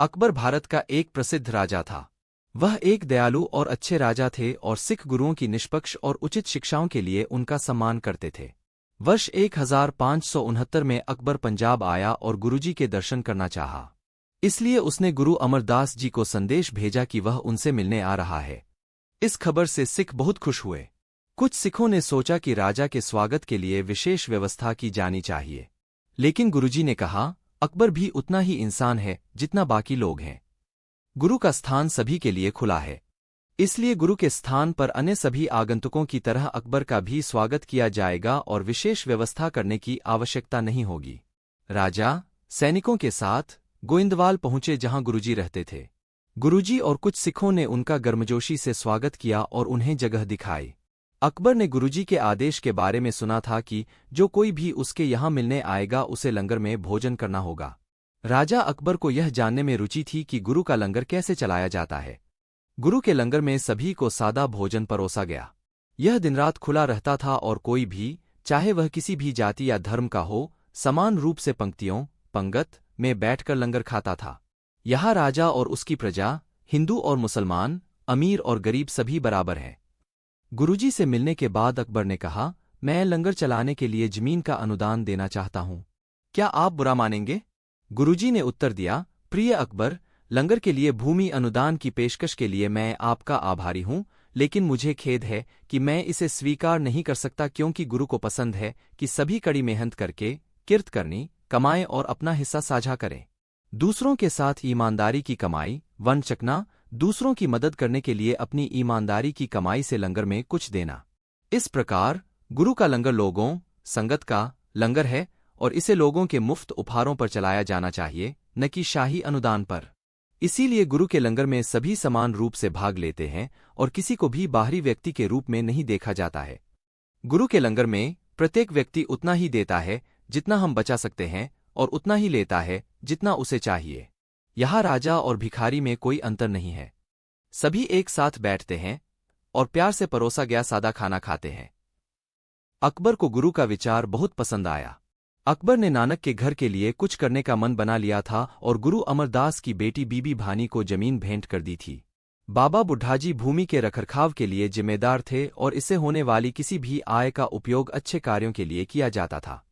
अकबर भारत का एक प्रसिद्ध राजा था। वह एक दयालु और अच्छे राजा थे और सिख गुरुओं की निष्पक्ष और उचित शिक्षाओं के लिए उनका सम्मान करते थे। वर्ष 1569 में अकबर पंजाब आया और गुरुजी के दर्शन करना चाहा। इसलिए उसने गुरु अमरदास जी को संदेश भेजा कि वह उनसे मिलने आ रहा है। इस खबर से सिख बहुत खुश हुए। कुछ सिखों ने सोचा कि राजा के स्वागत के लिए विशेष व्यवस्था की जानी चाहिए, लेकिन गुरुजी ने कहा, अकबर भी उतना ही इंसान है जितना बाकी लोग हैं। गुरु का स्थान सभी के लिए खुला है, इसलिए गुरु के स्थान पर अन्य सभी आगंतुकों की तरह अकबर का भी स्वागत किया जाएगा और विशेष व्यवस्था करने की आवश्यकता नहीं होगी। राजा सैनिकों के साथ गोइंदवाल पहुंचे जहां गुरुजी रहते थे। गुरुजी और कुछ सिखों ने उनका गर्मजोशी से स्वागत किया और उन्हें जगह दिखाई। अकबर ने गुरुजी के आदेश के बारे में सुना था कि जो कोई भी उसके यहाँ मिलने आएगा उसे लंगर में भोजन करना होगा। राजा अकबर को यह जानने में रुचि थी कि गुरु का लंगर कैसे चलाया जाता है। गुरु के लंगर में सभी को सादा भोजन परोसा गया। यह दिन रात खुला रहता था और कोई भी, चाहे वह किसी भी जाति या धर्म का हो, समान रूप से पंगत में बैठकर लंगर खाता था। यहाँ राजा और उसकी प्रजा, हिंदू और मुसलमान, अमीर और गरीब सभी बराबर हैं। गुरुजी से मिलने के बाद अकबर ने कहा, मैं लंगर चलाने के लिए जमीन का अनुदान देना चाहता हूँ, क्या आप बुरा मानेंगे? गुरुजी ने उत्तर दिया, प्रिय अकबर, लंगर के लिए भूमि अनुदान की पेशकश के लिए मैं आपका आभारी हूँ, लेकिन मुझे खेद है कि मैं इसे स्वीकार नहीं कर सकता, क्योंकि गुरु को पसंद है कि सभी कड़ी मेहनत करके किरत करनी, कमाएं और अपना हिस्सा साझा करें। दूसरों के साथ ईमानदारी की कमाई, वन चकना, दूसरों की मदद करने के लिए अपनी ईमानदारी की कमाई से लंगर में कुछ देना। इस प्रकार गुरु का लंगर लोगों, संगत का लंगर है और इसे लोगों के मुफ्त उपहारों पर चलाया जाना चाहिए, न कि शाही अनुदान पर। इसीलिए गुरु के लंगर में सभी समान रूप से भाग लेते हैं और किसी को भी बाहरी व्यक्ति के रूप में नहीं देखा जाता है। गुरु के लंगर में प्रत्येक व्यक्ति उतना ही देता है जितना हम बचा सकते हैं और उतना ही लेता है जितना उसे चाहिए। यहाँ राजा और भिखारी में कोई अंतर नहीं है। सभी एक साथ बैठते हैं और प्यार से परोसा गया सादा खाना खाते हैं। अकबर को गुरु का विचार बहुत पसंद आया। अकबर ने नानक के घर के लिए कुछ करने का मन बना लिया था और गुरु अमरदास की बेटी बीबी भानी को जमीन भेंट कर दी थी। बाबा बुढ़ाजी भूमि के रखरखाव के लिए जिम्मेदार थे और इससे होने वाली किसी भी आय का उपयोग अच्छे कार्यों के लिए किया जाता था।